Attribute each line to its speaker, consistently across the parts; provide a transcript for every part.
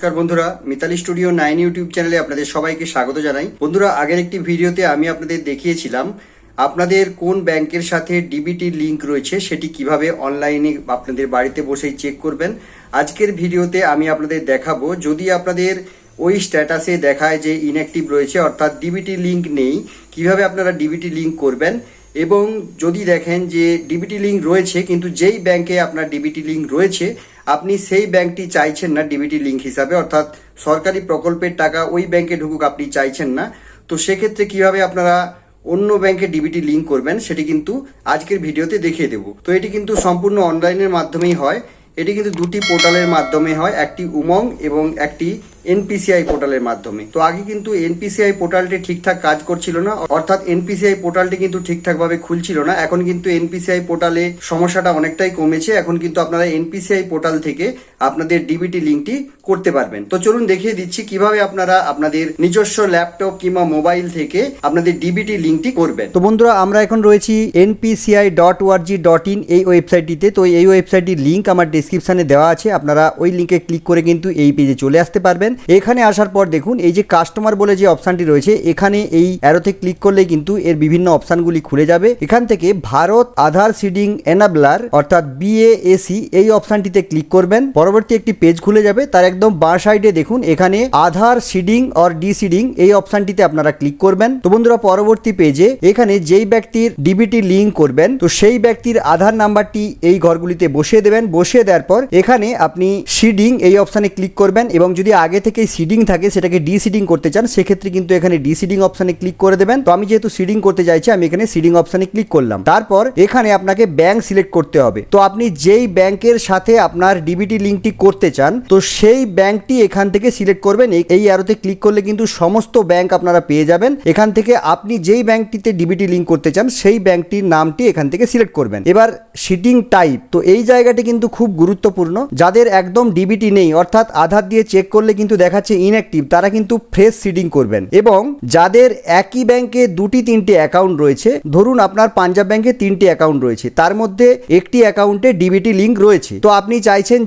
Speaker 1: নমস্কার বন্ধুরা, Mitali studio 9 YouTube চ্যানেলে আপনাদের সবাইকে স্বাগত জানাই। বন্ধুরা, আগের একটি ভিডিওতে আমি আপনাদের দেখিয়েছিলাম আপনাদের কোন ব্যাংকের সাথে ডিবিটি লিংক রয়েছে সেটি কিভাবে অনলাইনে আপনাদের বাড়িতে বসেই চেক করবেন। আজকের ভিডিওতে আমি আপনাদের দেখাবো যদি আপনাদের ওই স্ট্যাটাসে দেখায় যে ইনঅ্যাক্টিভ রয়েছে অর্থাৎ ডিবিটি লিংক নেই, কিভাবে আপনারা ডিবিটি লিংক করবেন। এবং যদি দেখেন যে ডিবিটি লিংক রয়েছে কিন্তু যেই ব্যাংকে আপনার ডিবিটি লিংক রয়েছে আপনি সেই ব্যাংকটি চাইছেন না ডিবিটি লিংক হিসাবে, অর্থাৎ সরকারি প্রকল্পের টাকা ওই ব্যাংকে ঢুকুক আপনি চাইছেন না, তো সেক্ষেত্রে কিভাবে আপনারা অন্য ব্যাংকে ডিবিটি লিংক করবেন সেটি কিন্তু আজকের ভিডিওতে দেখিয়ে দেব। তো এটি কিন্তু সম্পূর্ণ অনলাইনের মাধ্যমেই হয়। এটি কিন্তু দুটি পোর্টালের মাধ্যমে হয়, একটি উমং এবং একটি এনপিসিআই পোর্টালের মাধ্যমে। তো আগে কিন্তু এনপিসিআই পোর্টালটি ঠিকঠাক কাজ করছিল না, অর্থাৎ এনপিসিআই পোর্টালটি কিন্তু ঠিকঠাকভাবে খুলছিল না। এখন কিন্তু এনপিসিআই পোর্টালে সমস্যাটা অনেকটাই কমেছে। এখন কিন্তু আপনারা এনপিসিআই পোর্টাল থেকে আপনাদের ডিবিটি লিংকটি করতে পারবেন। তো চলুন দেখিয়ে দিচ্ছি কিভাবে আপনারা আপনাদের নিজস্ব ল্যাপটপ কিংবা মোবাইল থেকে আপনাদের ডিবিটি লিংকটি করবেন। তো বন্ধুরা, আমরা এখন রয়েছি npci.org.in এই ওয়েবসাইটটিতে। তো এই ওয়েবসাইটটির লিংক আমার ডেসক্রিপশনে দেওয়া আছে, আপনারা ওই লিংকে ক্লিক করে কিন্তু এই পেজে চলে আসতে পারবেন। এখানে আসার পর দেখুন এই যে কাস্টমার বলে যে অপশনটি রয়েছে, এখানে এই অ্যারোতে ক্লিক করলেই কিন্তু এর বিভিন্ন অপশনগুলি খুলে যাবে। এখান থেকে ভারত আধার সিডিং এনাবলার অর্থাৎ বিএএসি এই অপশনটিতে ক্লিক করবেন। পরবর্তী একটি পেজ খুলে যাবে, তার একদম বাঁ সাইডে দেখুন এখানে আধার সিডিং অর ডিসিডিং এই অপশনটিতে আপনারা ক্লিক করবেন। তো বন্ধুরা, পরবর্তী পেজে এখানে যেই ব্যক্তির ডিবিটি লিংক করবেন তো সেই ব্যক্তির আধার নাম্বারটি এই ঘরগুলিতে বসিয়ে দেবেন। বসিয়ে দেওয়ার পর এখানে আপনি সিডিং এই অপশনে ক্লিক করবেন এবং যদি আগে থেকে সিডিং থাকে সেটাকে ডিসিডিং করতে চান সেক্ষেত্রে কিন্তু এখানে ডিসিডিং অপশনে ক্লিক করে দেবেন। তো আমি যেহেতু সিডিং করতে চাইছি আমি এখানে সিডিং অপশনে ক্লিক করলাম। তারপর এখানে আপনাকে ব্যাংক সিলেক্ট করতে হবে। তো আপনি যেই ব্যাংকের সাথে আপনার ডিবিটি লিংকটি করতে চান তো সেই ব্যাংকটি এখান থেকে সিলেক্ট করবেন। এই অ্যারোতে ক্লিক করলে কিন্তু সমস্ত ব্যাংক আপনারা পেয়ে যাবেন। এখান থেকে আপনি যেই ব্যাংকটিতে ডিবিটি লিংক করতে চান সেই ব্যাংকটির নামটি এখান থেকে সিলেক্ট করবেন। এবার সিডিং টাইপ, তো এই জায়গাটি কিন্তু খুব গুরুত্বপূর্ণ। যাদের একদম ডিবিটি নেই অর্থাৎ আধার দিয়ে চেক করলে কিন্তু দেখাচ্ছে ইনঅ্যাক্টিভ, তারা কিন্তু ফ্রেশ সিডিং করবেন। এবং যাদের একই ব্যাংকে দুটি তিনটে অ্যাকাউন্ট রয়েছে, ধরুন আপনার পাঞ্জাব ব্যাংকে 3টি অ্যাকাউন্ট রয়েছে, তার মধ্যে একটি অ্যাকাউন্টে ডিবিটি লিংক রয়েছে, তো আপনি চাইছেন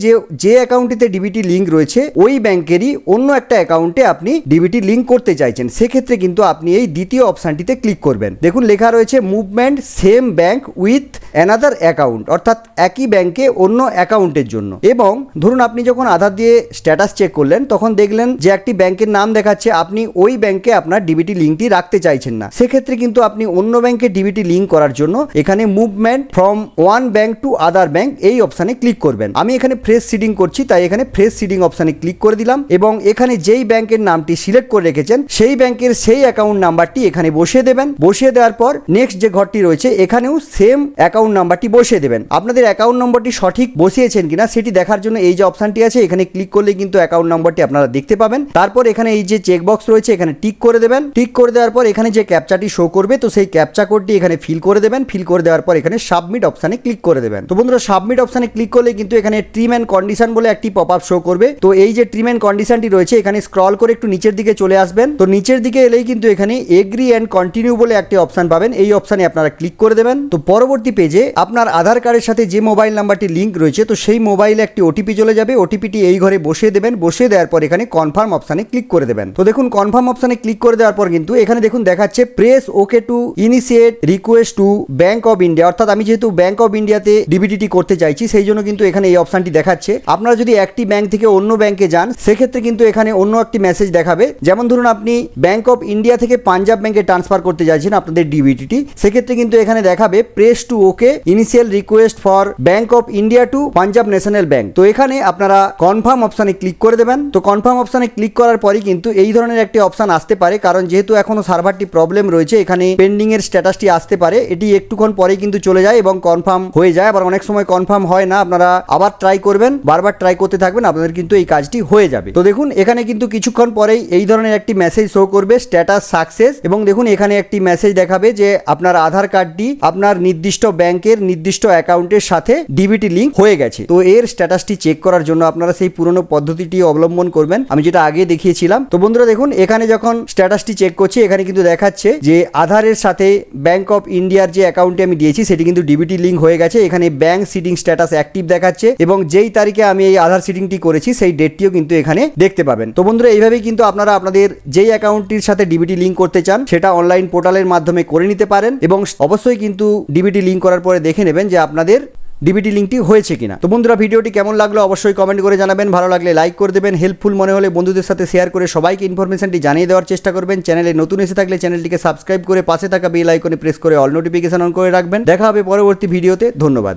Speaker 1: যে অ্যাকাউন্টটিতে ডিবিটি লিংক রয়েছে ওই ব্যাংকেরই অন্য একটা অ্যাকাউন্টে আপনি ডিবিটি লিংক করতে চাইছেন, সেক্ষেত্রে কিন্তু আপনি এই দ্বিতীয় অপশনটিতে ক্লিক করবেন। দেখুন লেখা রয়েছে movement same bank with another account, অর্থাৎ একই ব্যাংকে অন্য অ্যাকাউন্টের জন্য। এবং ধরুন আপনি যখন আধার দিয়ে স্ট্যাটাস চেক করলেন তখন দেখলেন যে একটি ব্যাংকের নাম দেখাচ্ছে, আপনি ওই ব্যাংকে আপনার ডিবিটি লিংকটি রাখতে চাইছেন না, সেক্ষেত্রে কিন্তু আপনি অন্য ব্যাংকে ডিবিটি লিংক করার জন্য এখানে movement from one bank to other bank এই অপশানে ক্লিক করবেন। আমি এখানে ফ্রেশ সিডিং করছি তাই এখানে ফ্রেশ সিডিং অপশানে ক্লিক করে দিলাম এবং এখানে যেই ব্যাংকের নামটি সিলেক্ট করে রেখেছেন সেই ব্যাংকের সেই অ্যাকাউন্ট নাম্বারটি এখানে বসিয়ে দেবেন। বসিয়ে দেওয়ার পর নেক্সট যে ঘরটি রয়েছে এখানেও সেম অ্যাকাউন্ট নাম্বারটি বসিয়ে দেবেন। আপনাদের অ্যাকাউন্ট নম্বরটি সঠিক বসিয়েছেন কিনা সেটি দেখার জন্য এই যে অপশানটি আছে এখানে ক্লিক করলে কিন্তু অ্যাকাউন্ট নম্বরটি আপনারা দেখতে পাবেন। তারপর এখানে এই যে চেকবক্স রয়েছে এখানে টিক করে দেবেন। টিক করে দেওয়ার পর এখানে যে ক্যাপচাটি শো করবে তো সেই ক্যাপচা কোডটি এখানে ফিল করে দেবেন। ফিল করে দেওয়ার পর এখানে সাবমিট অপশানে ক্লিক করে দেবেন। তো বন্ধুরা, সাবমিট অপশানে ক্লিক করলে কিন্তু এখানে ট্রিম অ্যান্ড কন্ডিশন বলে একটি পপ আপ শো করবে। তো এই যে ট্রিম অ্যান্ড কন্ডিশনটি রয়েছে এখানে স্ক্রল করে একটু নিচের দিকে চলে আসবেন। তো নিচের দিকে এলেই কিন্তু এখানে এগ্রি অ্যান্ড কন্টিনিউ বলে একটি অপশান পাবেন, এই অপশানে আপনারা ক্লিক করে দেবেন। তো পরবর্তী পেজে আপনার আধার কার্ডের সাথে যে মোবাইল নাম্বারটি লিঙ্ক রয়েছে তো সেই মোবাইলে একটি ওটিপি চলে যাবে। ওটিপিটি এই ঘরে বসিয়ে দেবেন। বসিয়ে দেওয়ার পর এখানে কনফার্ম অপশানে ক্লিক করে দেবেন। তো দেখুন কনফার্ম অপশানে ক্লিক করে দেওয়ার পর কিন্তু এখানে দেখুন দেখাচ্ছে press okay to initiate request to bank of India, অর্থাৎ আমি যেহেতু ব্যাংক অফ ইন্ডিয়াতে ডিবিটি করতে চাইছি সেই জন্য কিন্তু এখানে এই অপশানটি দেখাচ্ছে। আপনারা যদি একটি ব্যাংক থেকে অন্য ব্যাংকে যান সেক্ষেত্রে কিন্তু এখানে অন্য একটি মেসেজ দেখাবে। যেমন ধরুন আপনি ব্যাংক অফ ইন্ডিয়া থেকে পাঞ্জাব ব্যাংকে ট্রান্সফার করতে চাইছেন আপনাদের ডিবিটি, সেক্ষেত্রে কিন্তু এখানে দেখাবে press to okay initial request for Bank of India to Punjab National Bank. তো এখানে আপনারা কনফার্ম অপশানে ক্লিক করে দেবেন। তো কনফার্ম অপশানে ক্লিক করার পরই কিন্তু এই ধরনের একটি অপশান আসতে পারে, কারণ যেহেতু এখনো সার্ভারটি প্রবলেম রয়েছে এখানে পেন্ডিং এর স্ট্যাটাসটি আসতে পারে। এটি একটুক্ষণ পরেই কিন্তু চলে যায় এবং কনফার্ম হয়ে যায়। আবার অনেক সময় কনফার্ম হয় না, আপনারা আবার ট্রাই করবেন, বারবার ট্রাই করতে থাকবেন, আপনাদের কিন্তু এই কাজটি হয়ে যাবে। তো দেখুন এখানে কিন্তু কিছুক্ষণ পরেই এই ধরনের একটি মেসেজ শো করবে স্ট্যাটাস সাকসেস, এবং দেখুন এখানে একটি মেসেজ দেখাবে যে আপনার আধার কার্ডটি আপনার নির্দিষ্ট ব্যাংকের নির্দিষ্ট অ্যাকাউন্টের সাথে ডিবিটি লিংক হয়ে গেছে। তো এর স্ট্যাটাসটি চেক করার জন্য আপনারা সেই পুরনো পদ্ধতিটি অবলম্বন করবেন। করবেন, আমি যেটা আগে দেখিয়েছিলাম। তো বন্ধুরা দেখুন, এখানে যখন স্ট্যাটাসটি চেক করছি এখানে কিন্তু দেখাচ্ছে যে আধারের সাথে ব্যাংক অফ ইন্ডিয়ার যে অ্যাকাউন্টে আমি দিয়েছি সেটি কিন্তু ডিবিটি লিঙ্ক হয়ে গেছে। এখানে ব্যাংক সিডিং স্ট্যাটাস অ্যাক্টিভ দেখাচ্ছে এবং যেই তারিখে আমি এই আধার সিডিংটি করেছি সেই ডেটটিও কিন্তু এখানে দেখতে পাবেন। তো বন্ধুরা এইভাবেই কিন্তু আপনারা আপনাদের যেই অ্যাকাউন্টটির সাথে ডিবিটি লিঙ্ক করতে চান সেটা অনলাইন পোর্টালের মাধ্যমে করে নিতে পারেন এবং অবশ্যই কিন্তু ডিবিটি লিঙ্ক করার পরে দেখে নেবেন যে আপনাদের ডিবিটি লিঙ্কটি হয়েছে কিনা। তো বন্ধুরা ভিডিওটি কেমন লাগলো অবশ্যই কমেন্ট করে জানাবেন, ভালো লাগলে লাইক করে দেবেন, হেল্পফুল মনে হলে বন্ধুদের সাথে শেয়ার করে সবাইকে ইনফরমেশনটি জানিয়ে দেওয়ার চেষ্টা করবেন। চ্যানেলে নতুন এসে থাকলে চ্যানেলটিকে সাবস্ক্রাইব করে পাশে থাকা বেল আইকনে প্রেস করে অল নোটিফিকেশন অন করে রাখবেন। দেখা হবে পরবর্তী ভিডিওতে, ধন্যবাদ।